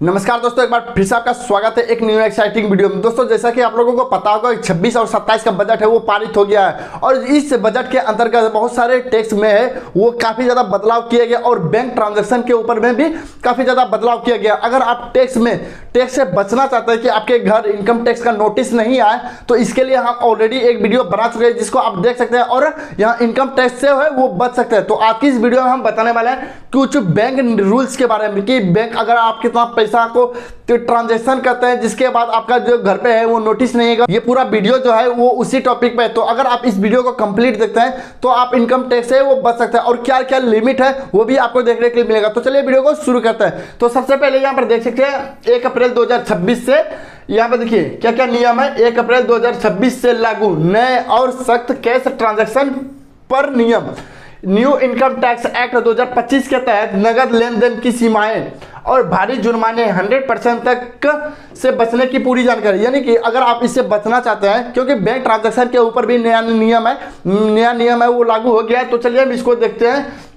नमस्कार दोस्तों, एक बार फिर से आपका स्वागत है एक न्यू एक्साइटिंग वीडियो में। दोस्तों, जैसा कि आप लोगों को पता होगा 26 और 27 का बजट है वो पारित हो गया है और इस बजट के अंतर्गत बहुत सारे टैक्स में है वो काफ़ी ज़्यादा बदलाव किए गए और बैंक ट्रांजैक्शन के ऊपर में भी काफ़ी ज़्यादा बदलाव किया गया। अगर आप टैक्स से बचना चाहते हैं कि आपके घर इनकम टैक्स का नोटिस नहीं आए, तो इसके लिए हम ऑलरेडी एक वीडियो बना चुके हैं जिसको आप देख सकते हैं और यहाँ इनकम टैक्स से है वो बच सकते हैं। तो आज की इस वीडियो में हम बताने वाले हैं कुछ बैंक रूल्स के बारे में कि बैंक अगर आप कितना पैसा को ट्रांजैक्शन करते हैं जिसके बाद आपका जो घर पे है वो नोटिस नहीं आएगा। ये पूरा वीडियो जो है वो उसी टॉपिक पे है। तो अगर आप इस वीडियो को कंप्लीट देखते हैं तो आप इनकम टैक्स से वो बच सकते हैं और क्या क्या लिमिट है वो भी आपको देखने के लिए मिलेगा। तो चलिए वीडियो को शुरू करते हैं। तो सबसे पहले यहाँ पर देख सकते हैं 1 अप्रैल 2026 से यहाँ पर देखिए क्या क्या नियम है। 1 अप्रैल 2026 से लागू नए और सख्त कैश ट्रांजैक्शन पर नियम। न्यू इनकम टैक्स एक्ट 2025 के तहत नगद लेन देन की सीमाएं और भारी जुर्माने 100% तक से बचने की पूरी जानकारी। यानी कि अगर आप इससे बचना चाहते हैं, क्योंकि बैंक ट्रांजैक्शन के ऊपर भी नया नियम है वो लागू हो गया है। तो चलिए हम इसको देखते हैं।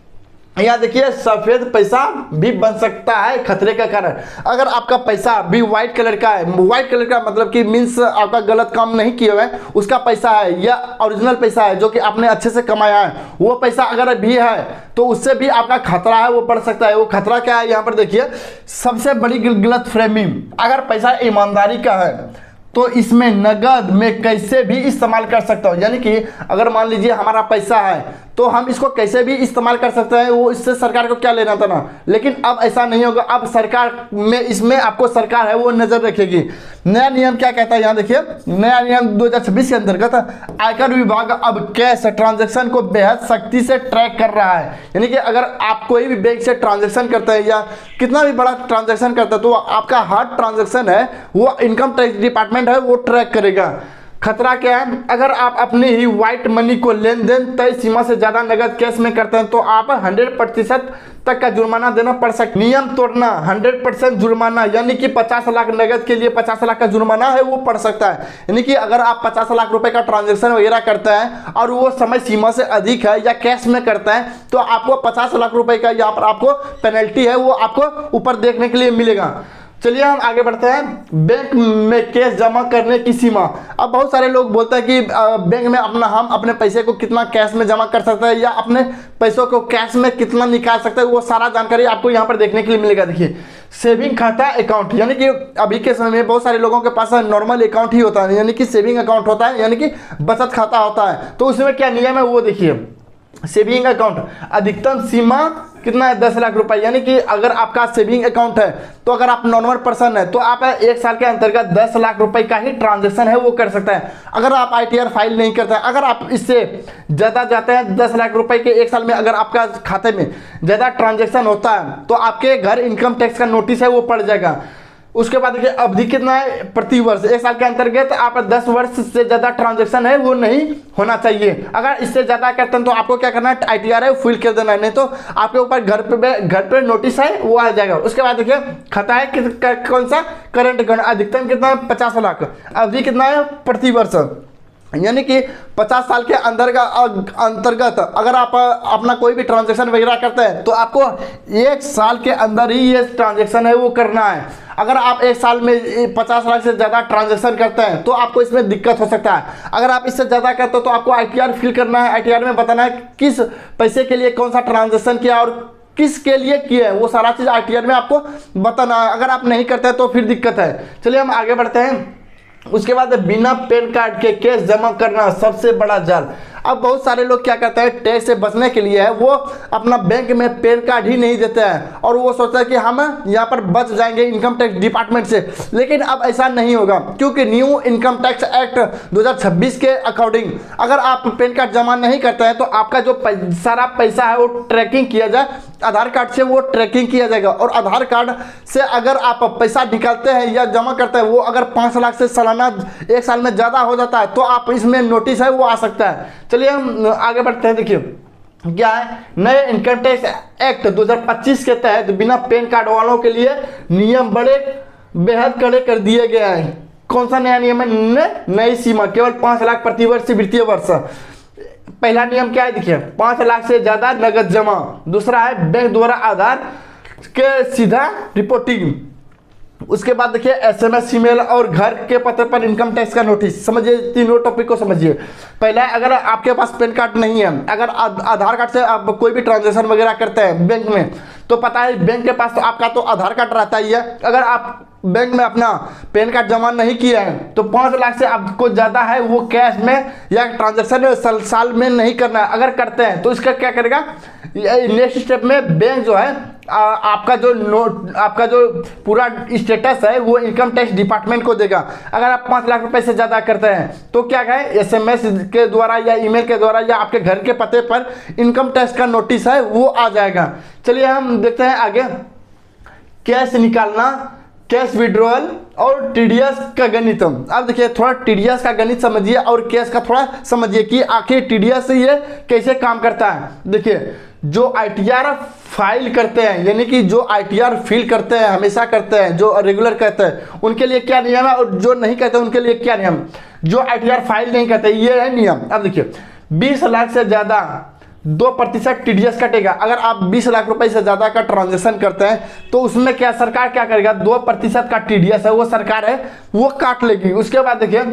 यहाँ देखिए सफेद पैसा भी बन सकता है खतरे का कारण। अगर आपका पैसा भी व्हाइट कलर का है, व्हाइट कलर का मतलब कि मीन्स आपका गलत काम नहीं किया हुआ है, उसका पैसा है या ओरिजिनल पैसा है जो कि आपने अच्छे से कमाया है, वो पैसा अगर भी है तो उससे भी आपका खतरा है वो बढ़ सकता है। वो खतरा क्या है यहाँ पर देखिए। सबसे बड़ी गलत फ्रेमिंग, अगर पैसा ईमानदारी का है तो इसमें नगद में कैसे भी इस्तेमाल कर सकता हूँ। यानी कि अगर मान लीजिए हमारा पैसा है तो हम इसको कैसे भी इस्तेमाल कर सकते हैं, वो इससे सरकार को क्या लेना था ना। लेकिन अब ऐसा नहीं होगा। अब सरकार में इसमें आपको सरकार है वो नज़र रखेगी। नया नियम क्या कहता है यहाँ देखिए। नया नियम 2026 के अंतर्गत आयकर विभाग अब कैश ट्रांजैक्शन को बेहद सख्ती से ट्रैक कर रहा है। यानी कि अगर आप कोई भी बैंक से ट्रांजैक्शन करते हैं या कितना भी बड़ा ट्रांजैक्शन करते हैं तो आपका हर ट्रांजैक्शन है वो इनकम टैक्स डिपार्टमेंट है वो ट्रैक करेगा। खतरा क्या है, अगर आप अपनी ही व्हाइट मनी को लेन देन तय सीमा से ज़्यादा नगद कैश में करते हैं तो आप 100% तक का जुर्माना देना पड़ सकता है। नियम तोड़ना 100% जुर्माना, यानी कि 50 लाख नगद के लिए 50 लाख का जुर्माना है वो पड़ सकता है। यानी कि अगर आप 50 लाख रुपए का ट्रांजैक्शन वगैरह करते हैं और वो समय सीमा से अधिक है या कैश में करते हैं तो आपको 50 लाख रुपए का यहाँ पर आपको पेनल्टी है वो आपको ऊपर देखने के लिए मिलेगा। चलिए हम आगे बढ़ते हैं। बैंक में कैश जमा करने की सीमा। अब बहुत सारे लोग बोलते हैं कि बैंक में हम अपने पैसे को कितना कैश में जमा कर सकते हैं या अपने पैसों को कैश में कितना निकाल सकते हैं, वो सारा जानकारी आपको यहाँ पर देखने के लिए मिलेगा। देखिए सेविंग खाता अकाउंट, यानी कि अभी के समय में बहुत सारे लोगों के पास नॉर्मल अकाउंट ही होता है, यानी कि सेविंग अकाउंट होता है, यानी कि बचत खाता होता है। तो उसमें क्या नियम है वो देखिए। सेविंग अकाउंट अधिकतम सीमा कितना है 10 लाख रुपए। यानी कि अगर आपका सेविंग अकाउंट है तो अगर आप नॉर्मल पर्सन है तो आप 1 साल के अंतर्गत 10 लाख रुपए का ही ट्रांजैक्शन है वो कर सकता है। अगर आप ITR फाइल नहीं करते हैं, अगर आप इससे ज़्यादा जाते हैं 10 लाख रुपए के 1 साल में अगर आपका खाते में ज़्यादा ट्रांजैक्शन होता है तो आपके घर इनकम टैक्स का नोटिस है वो पड़ जाएगा। उसके बाद देखिए अवधि कितना है प्रति वर्ष। 1 साल के अंतर्गत आप 10 वर्ष से ज़्यादा ट्रांजैक्शन है वो नहीं होना चाहिए। अगर इससे ज़्यादा करते हैं तो आपको क्या करना है, ITR है फिल कर देना है, नहीं तो आपके ऊपर घर पे नोटिस है वो आ जाएगा। उसके बाद देखिए खाता है कौन सा करंट अकाउंट, अधिकतम कितना है 50 लाख, अवधि कितना है प्रति वर्ष। यानी कि 50 साल के अंतर्गत अगर आप अपना कोई भी ट्रांजैक्शन वगैरह करते हैं तो आपको 1 साल के अंदर ही ये ट्रांजैक्शन है वो करना है। अगर आप 1 साल में 50 लाख से ज़्यादा ट्रांजैक्शन करते हैं तो आपको इसमें दिक्कत हो सकता है। अगर आप इससे ज़्यादा करते हो तो आपको ITR फिल करना है। ITR में बताना है किस पैसे के लिए कौन सा ट्रांजैक्शन किया और किसके लिए किया है, वो सारा चीज़ ITR में आपको बताना है। अगर आप नहीं करते हैं तो फिर दिक्कत है। चलिए हम आगे बढ़ते हैं। उसके बाद बिना पैन कार्ड के कैश जमा करना सबसे बड़ा जाल। अब बहुत सारे लोग क्या करते हैं, टैक्स से बचने के लिए है वो अपना बैंक में पैन कार्ड ही नहीं देते हैं और वो सोचते हैं कि हम यहाँ पर बच जाएंगे इनकम टैक्स डिपार्टमेंट से। लेकिन अब ऐसा नहीं होगा, क्योंकि न्यू इनकम टैक्स एक्ट 2026 के अकॉर्डिंग अगर आप पैन कार्ड जमा नहीं करते हैं तो आपका जो सारा पैसा है वो ट्रैकिंग किया जाए, आधार कार्ड से वो ट्रैकिंग किया जाएगा। और आधार कार्ड से अगर आप पैसा निकालते हैं या जमा करते हैं वो अगर 5 लाख से सालाना 1 साल में ज़्यादा हो जाता है तो आप इसमें नोटिस है वो आ सकता है। चलिए हम आगे बढ़ते हैं। देखिए क्या है, नए इनकम टैक्स एक्ट 2025 के तहत बिना पैन कार्ड वालों के लिए नियम बेहद कड़े कर दिए गए हैं। कौन सा नया नियम है, नई सीमा केवल 5 लाख प्रति वर्ष वित्तीय वर्ष। पहला नियम क्या है देखिए, 5 लाख से ज्यादा नगद जमा। दूसरा है बैंक द्वारा आधार के सीधा रिपोर्टिंग। उसके बाद देखिए SMS, ईमेल और घर के पते पर इनकम टैक्स का नोटिस। समझिए तीनों टॉपिक को समझिए। पहला, अगर आपके पास पैन कार्ड नहीं है, अगर आधार कार्ड से आप कोई भी ट्रांजेक्शन वगैरह करते हैं बैंक में, तो पता है बैंक के पास तो आपका तो आधार कार्ड रहता ही है। अगर आप बैंक में अपना पैन कार्ड जमा नहीं किया है तो 5 लाख से आपको ज़्यादा है वो कैश में या ट्रांजेक्शन साल में नहीं करना है। अगर करते हैं तो इसका क्या करेगा, नेक्स्ट स्टेप में बैंक जो है आपका जो पूरा स्टेटस है वो इनकम टैक्स डिपार्टमेंट को देगा। अगर आप 5 लाख रुपए से ज़्यादा करते हैं तो क्या कहें, SMS के द्वारा या ईमेल के द्वारा या आपके घर के पते पर इनकम टैक्स का नोटिस है वो आ जाएगा। चलिए हम देखते हैं आगे। कैश निकालना, कैश विड्रॉल और TDS का गणित। अब देखिए थोड़ा TDS का गणित समझिए और कैश का थोड़ा समझिए कि आखिर TDS ये कैसे काम करता है। देखिए जो ITR फाइल करते हैं, यानी कि जो ITR फिल करते हैं, हमेशा करते हैं, जो रेगुलर करते हैं, उनके लिए क्या नियम है और जो नहीं करते उनके लिए क्या नियम। जो ITR फाइल नहीं करते ये है नियम। अब देखिए 20 लाख से ज़्यादा 2% TDS कटेगा। अगर आप 20 लाख रुपए से ज़्यादा का ट्रांजेक्शन करते हैं तो उसमें क्या सरकार क्या करेगा, 2% का TDS है वो सरकार है वो काट लेगी। उसके बाद देखिए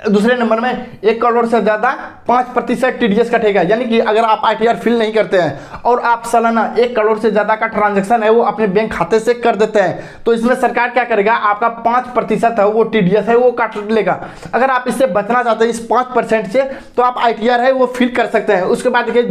दूसरे नंबर में 1 करोड़ से ज़्यादा 5% TDS कटेगा। यानी कि अगर आप ITR फिल नहीं करते हैं और आप सालाना 1 करोड़ से ज़्यादा का ट्रांजैक्शन है वो अपने बैंक खाते से कर देते हैं तो इसमें सरकार क्या करेगा, आपका 5% है वो TDS है वो काट लेगा। अगर आप इससे बचना चाहते हैं इस 5% से तो आप ITR है वो फिल कर सकते हैं। उसके बाद देखिए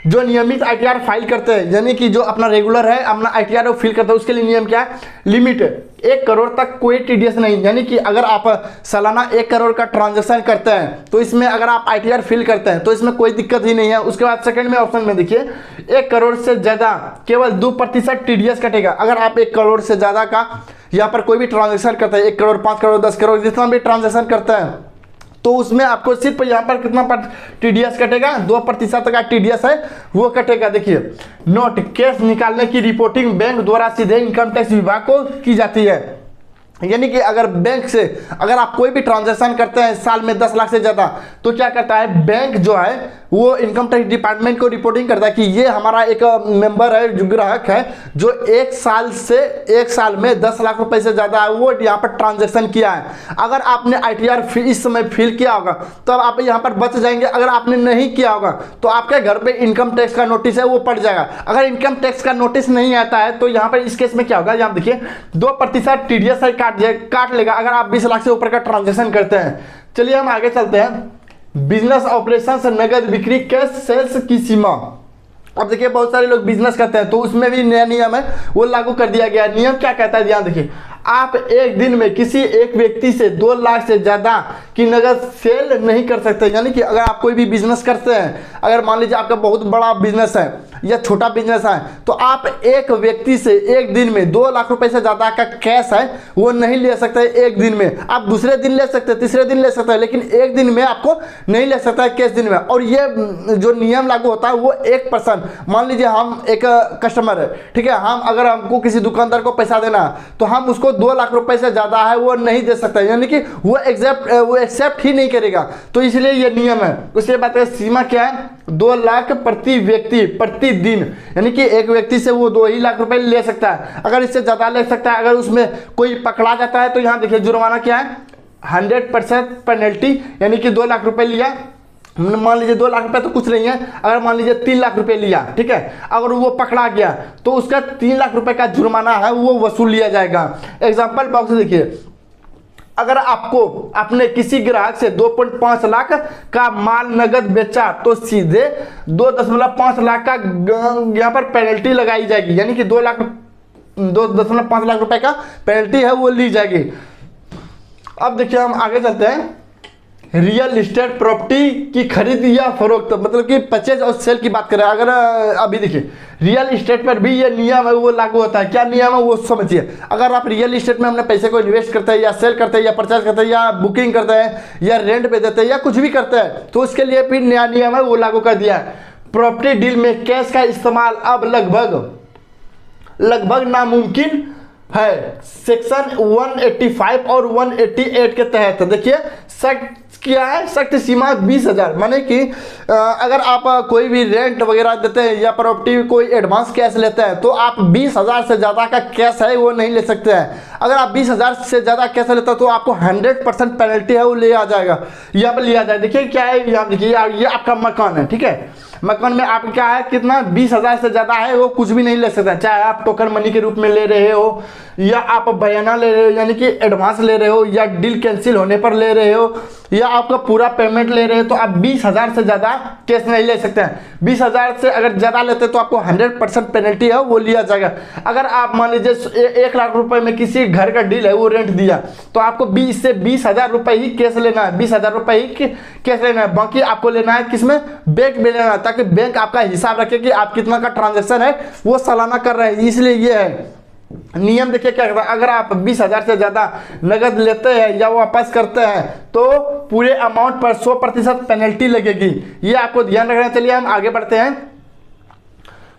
जो नियमित ITR फाइल करते हैं, यानी कि जो अपना रेगुलर है अपना ITR वो फिल करते हैं, उसके लिए नियम क्या है, लिमिट 1 करोड़ तक कोई TDS नहीं। यानी कि अगर आप सालाना 1 करोड़ का ट्रांजैक्शन करते हैं तो इसमें अगर आप ITR फिल करते हैं तो इसमें कोई दिक्कत ही नहीं है। उसके बाद सेकंड में ऑप्शन में देखिए 1 करोड़ से ज़्यादा केवल 2% TDS कटेगा। अगर आप 1 करोड़ से ज़्यादा का यहाँ पर कोई भी ट्रांजेक्शन करते हैं, 1 करोड़ 5 करोड़ 10 करोड़ जितना भी ट्रांजेक्शन करते हैं तो उसमें आपको सिर्फ यहाँ पर कितना TDS कटेगा, 2% का TDS है वो कटेगा। देखिए नोट, कैश निकालने की रिपोर्टिंग बैंक द्वारा सीधे इनकम टैक्स विभाग को की जाती है। यानी कि अगर बैंक से अगर आप कोई भी ट्रांजैक्शन करते हैं साल में 10 लाख से ज़्यादा तो क्या करता है, बैंक जो है वो इनकम टैक्स डिपार्टमेंट को रिपोर्टिंग करता है कि ये हमारा एक मेंबर है जो ग्राहक है जो 1 साल में 10 लाख रुपए से ज़्यादा वो यहाँ पर ट्रांजैक्शन किया है। अगर आपने ITR इस समय फिल किया होगा तो आप यहाँ पर बच जाएंगे। अगर आपने नहीं किया होगा तो आपके घर पे इनकम टैक्स का नोटिस है वो पड़ जाएगा। अगर इनकम टैक्स का नोटिस नहीं आता है तो यहाँ पर इस केस में क्या होगा, यहाँ देखिए 2% TDS है काट लेगा अगर आप 20 लाख से ऊपर का ट्रांजैक्शन करते हैं। चलिए हम आगे चलते हैं। बिजनेस ऑपरेशंस, नगद बिक्री, कैश सेल्स की सीमा। अब देखिए बहुत सारे लोग बिजनेस करते हैं तो उसमें भी नया नियम है वो लागू कर दिया गया है। नियम क्या कहता है, ध्यान देखिए, आप एक दिन में किसी एक व्यक्ति से 2 लाख से ज़्यादा की नगद सेल नहीं कर सकते। यानी कि अगर आप कोई भी बिजनेस करते हैं, अगर मान लीजिए आपका बहुत बड़ा बिजनेस है या छोटा बिजनेस है तो आप एक व्यक्ति से एक दिन में 2 लाख रुपए से ज़्यादा का कैश है वो नहीं ले सकते एक दिन में। आप दूसरे दिन ले सकते हैं, तीसरे दिन ले सकते हैं, लेकिन एक दिन में आपको नहीं ले सकता है कैश दिन में। और ये जो नियम लागू होता है वो 1%, मान लीजिए हम एक कस्टमर है, ठीक है, हम अगर हमको किसी दुकानदार को पैसा देना तो हम उसको 2 लाख रुपए से ज़्यादा है वो नहीं दे सकता, यानी कि वो एक्सेप्ट ही नहीं करेगा। तो इसलिए ये नियम है। उसके बाद सीमा क्या है, 2 लाख प्रति व्यक्ति प्रतिदिन, यानी कि एक व्यक्ति से वो 2 ही लाख रुपए ले सकता है। अगर इससे ज़्यादा ले सकता है, अगर उसमें कोई पकड़ा जाता है तो यहाँ देखिए जुर्माना क्या है, 100% पेनल्टी, यानी कि 2 लाख रुपए लिया, मान लीजिए 2 लाख रुपए तो कुछ नहीं है, अगर मान लीजिए 3 लाख रुपए लिया, ठीक है, अगर वो पकड़ा गया तो उसका 3 लाख रुपए का जुर्माना है वो वसूल लिया जाएगा। एग्जाम्पल बॉक्स देखिए, अगर आपको अपने किसी ग्राहक से 2.5 लाख का माल नगद बेचा तो सीधे 2.5 लाख का यहाँ पर पेनल्टी लगाई जाएगी, यानी कि 2.5 लाख रुपए का पेनल्टी है वो ली जाएगी। अब देखिए हम आगे चलते हैं। रियल इस्टेट प्रॉपर्टी की खरीद या फरोख्त, मतलब कि परचेज और सेल की बात करें। अगर अभी देखिए रियल इस्टेट पर भी ये नियम है वो लागू होता है। क्या नियम है वो समझिए। अगर आप रियल इस्टेट में अपने पैसे को इन्वेस्ट करते हैं या सेल करते हैं या परचेज करते हैं या बुकिंग करते हैं या रेंट पे देते हैं या कुछ भी करते हैं तो उसके लिए भी नया नियम है वो लागू कर दिया है। प्रॉपर्टी डील में कैश का इस्तेमाल अब लगभग नामुमकिन है। सेक्शन 185 और 188 के तहत देखिए क्या है सख्त सीमा 20,000, माने कि अगर आप कोई भी रेंट वगैरह देते हैं या प्रॉपर्टी कोई एडवांस कैश लेते हैं तो आप 20,000 से ज़्यादा का कैश है वो नहीं ले सकते हैं। अगर आप 20,000 से ज़्यादा कैश लेते हैं तो आपको 100% पेनल्टी है वो ले आ जाएगा, यहाँ पर लिया जाए। देखिए क्या है, यहाँ देखिए ये आपका मकान है, ठीक है, मकान में आप क्या है कितना 20,000 से ज़्यादा है वो कुछ भी नहीं ले सकता, चाहे आप टोकन मनी के रूप में ले रहे हो या आप बयाना ले रहे हो यानी कि एडवांस ले रहे हो या डील कैंसिल होने पर ले रहे हो या आपका पूरा पेमेंट ले रहे हो, तो आप 20,000 से ज़्यादा कैश नहीं ले सकते हैं। 20,000 से अगर ज़्यादा लेते तो आपको 100% पेनल्टी है वो लिया जाएगा। अगर आप मान लीजिए 1 लाख रुपए में किसी घर का डील है वो रेंट दिया तो आपको 20 से 20,000 रुपये ही कैश लेना है, 20,000 रुपये ही कैश लेना है, बाकी आपको लेना है किसमें, बैंक में लेना है, ताकि बैंक आपका हिसाब रखे कि आप कितना का ट्रांजेक्शन है वो सालाना कर रहे हैं। इसलिए ये है नियम। देखिए क्या करता है, अगर आप 20,000 से ज़्यादा नगद लेते हैं या वापस करते हैं तो पूरे अमाउंट पर 100% पेनल्टी लगेगी, ये आपको ध्यान रखना। चलिए हम आगे बढ़ते हैं।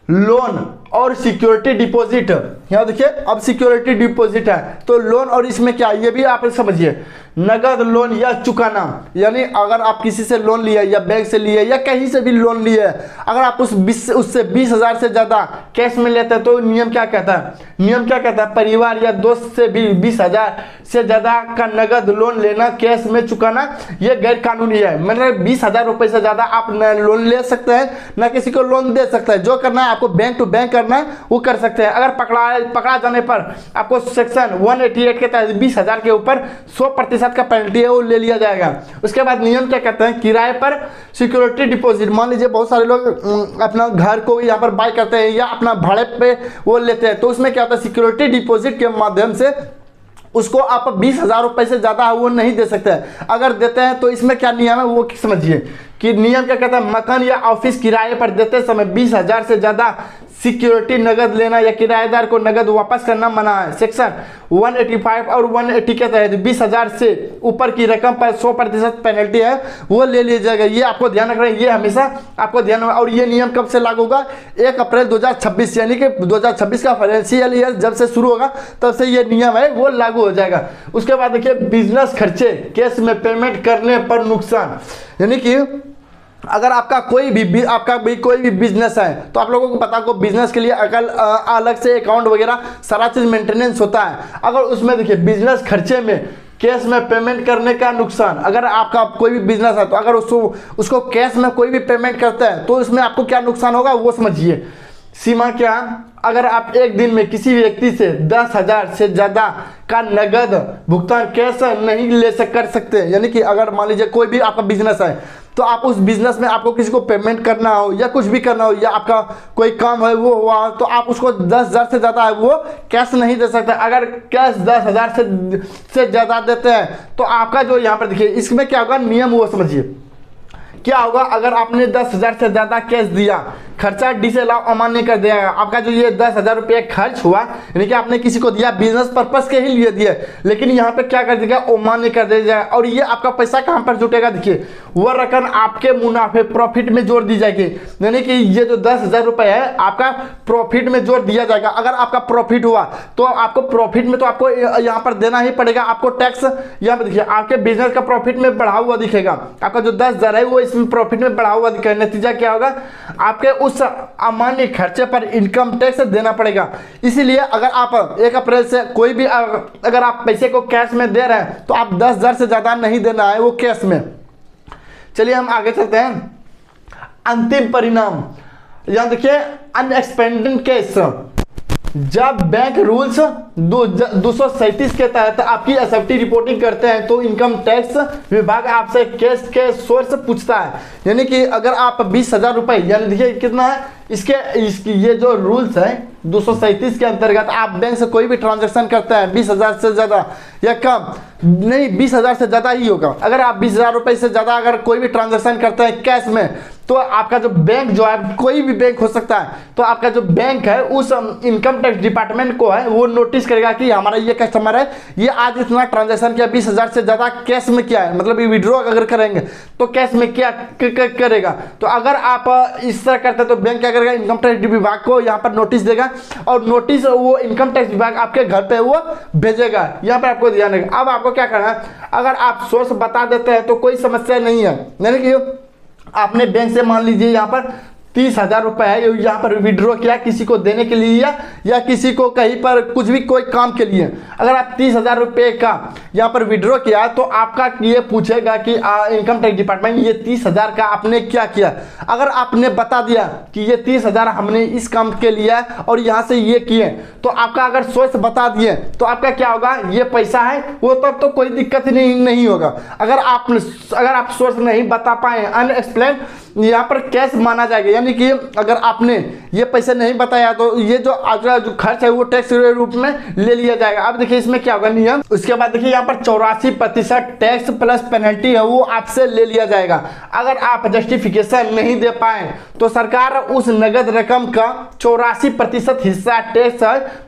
लोन और सिक्योरिटी डिपॉजिट, यहाँ देखिए अब सिक्योरिटी डिपॉजिट है तो लोन और इसमें क्या, ये भी आप समझिए, नगद लोन या चुकाना, यानी अगर आप किसी से लोन लिए या बैंक से लिए या कहीं से भी लोन लिए, अगर आप उससे 20,000 से ज़्यादा कैश में लेते हैं तो नियम क्या कहता है, नियम क्या कहता है, परिवार या दोस्त से भी 20,000 से ज़्यादा का नगद लोन लेना, कैश में चुकाना, ये गैर कानूनी है। मतलब 20,000 रुपये से ज़्यादा आप न लोन ले सकते हैं ना किसी को लोन दे सकते हैं, जो करना है आपको बैंक टू बैंक करना है वो कर सकते हैं। अगर पकड़ा जाने पर आपको सेक्शन 188 के तहत 20,000 के ऊपर 100% का पेनल्टी है वो ले लिया जाएगा। उसके बाद नियम क्या कहते हैं, किराए पर सिक्योरिटी डिपॉजिट, मान लीजिए बहुत सारे लोग अपना घर को यहाँ पर बाय करते हैं या अपना भाड़े पे वो लेते हैं, तो उसमें क्या होता है, सिक्योरिटी डिपॉजिट के माध्यम से उसको आप 20,000 रुपये से ज़्यादा वो नहीं दे सकते हैं। अगर देते हैं तो इसमें क्या नियम है वो समझिए कि नियम क्या कहता है, मकान या ऑफिस किराए पर देते समय 20,000 से ज़्यादा सिक्योरिटी नगद लेना या किराएदार को नगद वापस करना मना है। सेक्शन 185 और 180 के तहत 20,000 से ऊपर की रकम पर 100% पेनल्टी है वो ले लिया जाएगा। ये आपको ध्यान रखना है, ये हमेशा आपको ध्यान। और ये नियम कब से लागू होगा, 1 अप्रैल 2026, यानी कि 2026 का फाइनेंशियल ईयर जब से शुरू होगा तब से ये नियम है वो लागू हो जाएगा। उसके बाद देखिए बिजनेस खर्चे कैश में पेमेंट करने पर नुकसान, यानी कि अगर आपका कोई भी बिजनेस है तो आप लोगों को पता को बिजनेस के लिए अलग से अकाउंट वगैरह सारा चीज़ मेंटेनेंस होता है। अगर उसमें देखिए बिजनेस खर्चे में कैश में पेमेंट करने का नुकसान, अगर आपका कोई भी बिजनेस है तो अगर उसको कैश में कोई भी पेमेंट करता है तो इसमें आपको क्या नुकसान होगा वो समझिए। सीमा क्या, अगर आप एक दिन में किसी व्यक्ति से 10,000 से ज़्यादा का नगद भुगतान कैश नहीं कर सकते, यानी कि अगर मान लीजिए कोई भी आपका बिजनेस है तो आप उस बिजनेस में आपको किसी को पेमेंट करना हो या कुछ भी करना हो या आपका कोई काम है वो हुआ तो आप उसको 10,000 से ज़्यादा है वो कैश नहीं दे सकते। अगर कैश 10,000 से ज़्यादा देते हैं तो आपका जो यहाँ पर देखिए इसमें क्या होगा नियम वो समझिए क्या होगा। अगर आपने 10,000 से ज़्यादा कैश दिया, खर्चा डिसअलाउ अमान्य कर दिया, आपका जो ये 10,000 रुपये खर्च हुआ यानी कि आपने किसी को दिया बिजनेस पर्पस के ही लिए दिए, लेकिन यहाँ पे क्या कर दिया अमान्य कर दिया जाएगा। और ये आपका पैसा कहाँ पर जुटेगा, देखिए वह रकम आपके मुनाफे प्रॉफिट में जोड़ दी जाएगी, यानी कि ये जो 10,000 रुपये है आपका प्रॉफिट में जोड़ दिया जाएगा। अगर आपका प्रॉफिट हुआ तो आपको प्रॉफिट में तो आपको यहाँ पर देना ही पड़ेगा, आपको टैक्स यहाँ पर देखिए आपके बिजनेस का प्रॉफिट में बढ़ा हुआ दिखेगा, आपका जो 10,000 है वो इसमें प्रॉफिट में बढ़ा हुआ दिखेगा। नतीजा क्या होगा, आपके उस अमान्य खर्चे पर इनकम टैक्स देना पड़ेगा। इसीलिए अगर आप 1 अप्रैल से कोई भी अगर आप पैसे को कैश में दे रहे हैं तो आप 10,000 से ज़्यादा नहीं देना है वो कैश में। चलिए हम आगे चलते हैं। अंतिम परिणाम, यहाँ देखिए अनएक्सपेंडेड केस, जब बैंक रूल्स 237 के तहत आपकी एसएफटी रिपोर्टिंग करते हैं तो इनकम टैक्स विभाग आपसे कैश के सोर्स पूछता है, यानी कि अगर आप 20,000 रुपये, यानी देखिए कितना है इसके ये जो रूल्स है 237 के अंतर्गत आप बैंक से कोई भी ट्रांजैक्शन करते हैं 20,000 से ज़्यादा या कम, नहीं 20,000 से ज़्यादा ही होगा। अगर आप 20,000 रुपये से ज़्यादा अगर कोई भी ट्रांजैक्शन करते हैं कैश में तो आपका जो बैंक जो है, कोई भी बैंक हो सकता है, तो आपका जो बैंक है उस इनकम टैक्स डिपार्टमेंट को है वो नोटिस करेगा कि हमारा ये कस्टमर है, ये आज इतना ट्रांजैक्शन किया, 20,000 से ज़्यादा कैश में किया है, मतलब ये विड्रॉ अगर करेंगे तो कैश में क्या करेगा। तो अगर आप इस तरह करते हैं तो बैंक क्या करेगा, इनकम टैक्स विभाग को यहाँ पर नोटिस देगा और नोटिस वो इनकम टैक्स विभाग आपके घर पे वो भेजेगा। यहाँ पर आपको ध्यान रखना। अब आपको क्या करना है, अगर आप सोर्स बता देते हैं तो कोई समस्या नहीं है, यानी कि आपने बैंक से मान लीजिए यहाँ पर 30,000 रुपये है, यहाँ पर विड्रॉ किया किसी को देने के लिए या किसी को कहीं पर कुछ भी कोई काम के लिए। अगर आप 30,000 रुपये का यहाँ पर विड्रॉ किया तो आपका ये पूछेगा कि इनकम टैक्स डिपार्टमेंट ये 30,000 का आपने क्या किया। अगर आपने बता दिया कि ये 30,000 हमने इस काम के लिए और यहाँ से ये किए, तो आपका अगर सोर्स बता दिए तो आपका क्या होगा, ये पैसा है वो तब तो कोई दिक्कत नहीं होगा। अगर आप सोर्स नहीं बता पाए, अनएक्सप्लेन, यहाँ पर कैश माना जाएगा, यानी कि अगर आपने ये पैसे नहीं बताया तो ये जो अगला जो खर्च है वो टैक्स के रूप में ले लिया जाएगा। अब देखिए इसमें क्या होगा नियम, उसके बाद देखिए यहाँ पर 84% टैक्स प्लस पेनल्टी है वो आपसे ले लिया जाएगा। अगर आप जस्टिफिकेशन नहीं दे पाए तो सरकार उस नगद रकम का 84% हिस्सा टैक्स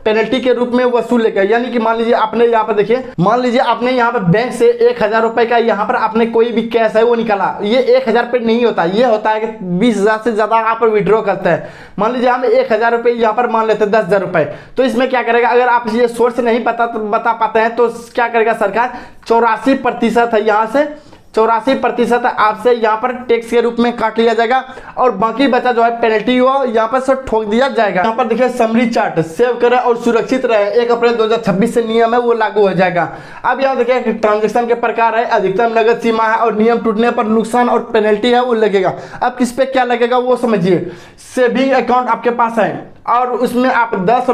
पेनल्टी के रूप में वसूलेगा। यानी कि मान लीजिए आपने यहाँ पर देखिए, मान लीजिए आपने यहाँ पर बैंक से 1,000 रुपए का यहाँ पर आपने कोई भी कैश है वो निकाला, ये 1,000 पे नहीं होता, ये होता है कि 20,000 से ज्यादा आप विड्रॉ करते हैं। मान लीजिए हम 1,000 रुपए यहाँ पर मान लेते हैं 10,000 रुपए, तो इसमें क्या करेगा, अगर आप ये सोर्स नहीं बता पाते हैं तो क्या करेगा सरकार, 84% है यहाँ से 84% आपसे यहाँ पर टैक्स के रूप में काट लिया जाएगा और बाकी बचा जो है पेनल्टी वो यहाँ पर से ठोक दिया जाएगा। यहाँ पर देखिए समरी चार्ट, सेव करें और सुरक्षित रहे, 1 अप्रैल 2026 से नियम है वो लागू हो जाएगा। अब यहाँ देखिए ट्रांजेक्शन के प्रकार है, अधिकतम नगद सीमा है और नियम टूटने पर नुकसान और पेनल्टी है वो लगेगा। अब किस पे क्या लगेगा वो समझिए। सेविंग अकाउंट आपके पास है और उसमें आप 10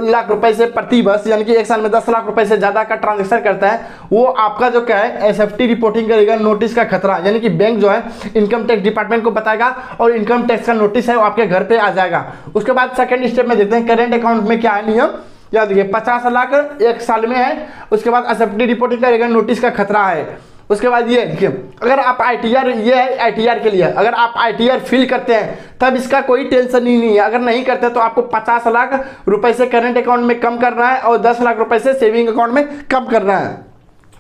लाख रुपए से प्रति वर्ष, यानी कि एक साल में 10 लाख रुपए से ज्यादा का ट्रांजैक्शन करता है, वो आपका जो क्या है एसएफटी रिपोर्टिंग करेगा, नोटिस का खतरा, यानी कि बैंक जो है इनकम टैक्स डिपार्टमेंट को बताएगा और इनकम टैक्स का नोटिस है वो आपके घर पे आ जाएगा। उसके बाद सेकंड स्टेप में देखते हैं करेंट अकाउंट में क्या है नियम। याद देखिए 50 लाख एक साल में है, उसके बाद एसएफटी रिपोर्टिंग करेगा, नोटिस का खतरा है। उसके बाद ये देखिए, अगर आप आईटीआर, ये है आईटीआर के लिए, अगर आप आईटीआर फिल करते हैं तब इसका कोई टेंशन ही नहीं है। अगर नहीं करते तो आपको 50 लाख रुपए से करंट अकाउंट में कम करना है और 10 लाख रुपए से सेविंग अकाउंट में कम करना है।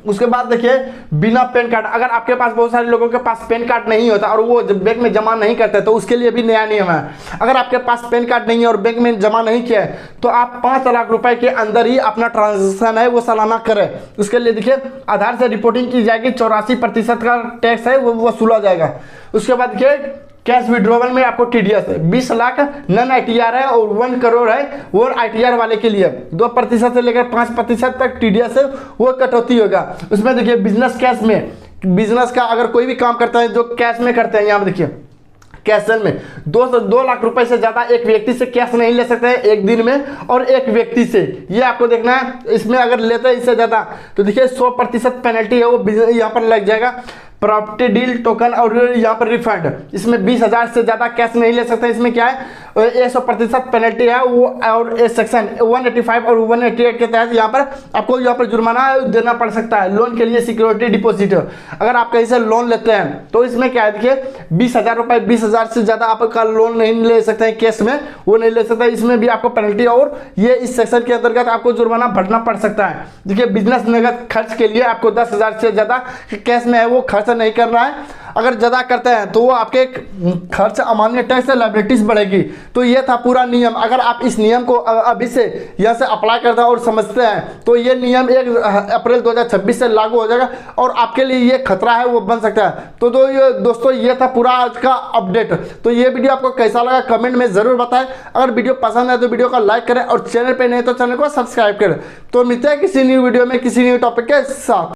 उसके बाद देखिए बिना पैन कार्ड, अगर आपके पास बहुत सारे लोगों के पास पैन कार्ड नहीं होता और वो बैंक में जमा नहीं करते तो उसके लिए भी नया नियम है। अगर आपके पास पैन कार्ड नहीं है और बैंक में जमा नहीं किया है तो आप 5 लाख रुपए के अंदर ही अपना ट्रांजेक्शन है वो सालाना करें। उसके लिए देखिए आधार से रिपोर्टिंग की जाएगी, 84% का टैक्स है वो वसूला जाएगा। उसके बाद देखिए कैश विड्रॉवल में आपको टीडीएस है 20 लाख नन आईटीआर है और 1 करोड़ है वो आईटीआर वाले के लिए 2% से लेकर 5% तक टीडीएस है वो कटौती होगा। उसमें देखिए बिजनेस कैश में, बिजनेस का अगर कोई भी काम करता है जो कैश में करते हैं, यहाँ देखिए कैश में 2 लाख रुपए से ज्यादा एक व्यक्ति से कैश नहीं ले सकते हैं एक दिन में, और एक व्यक्ति से ये आपको देखना है। इसमें अगर लेते हैं इससे ज्यादा तो देखिए 100% पेनल्टी है वो यहाँ पर लग जाएगा। प्रॉपर्टी डील टोकन और यहाँ पर रिफंड, इसमें 20,000 से ज्यादा कैश नहीं ले सकते। इसमें क्या है 100% पेनल्टी है वो, और सेक्शन 185 और 188 के तहत यहाँ पर आपको यहाँ पर जुर्माना देना पड़ सकता है। लोन के लिए सिक्योरिटी डिपॉजिट, अगर आप कहीं से लोन लेते हैं तो इसमें क्या है देखिए 20,000 रुपए, 20,000 से ज्यादा आपका लोन नहीं ले सकते हैं कैश में, वो नहीं ले सकते, इसमें भी आपको पेनल्टी और ये इस सेक्शन के अंतर्गत आपको जुर्माना भरना पड़ सकता है। देखिए बिजनेस नगद खर्च के लिए आपको 10,000 से ज्यादा कैश में है वो खर्च नहीं करना है। अगर ज्यादा करते हैं तो वो आपके खर्च अमान्य टैक्स से लायबिलिटीज बढ़ेगी। तो ये था पूरा नियम। अगर आप इस नियम को अभी से यहाँ से अप्लाई करते हैं और समझते हैं तो ये नियम 1 अप्रैल 2026 से लागू हो जाएगा और आपके लिए ये खतरा है वो बन सकता है। तो दोस्तों ये था पूरा आज का अपडेट। तो ये वीडियो आपको कैसा लगा कमेंट में जरूर बताएं। अगर वीडियो पसंद है तो वीडियो को लाइक करें और चैनल पे नहीं तो चैनल को सब्सक्राइब करें। तो मिलते हैं किसी न्यू वीडियो में किसी न्यू टॉपिक के साथ।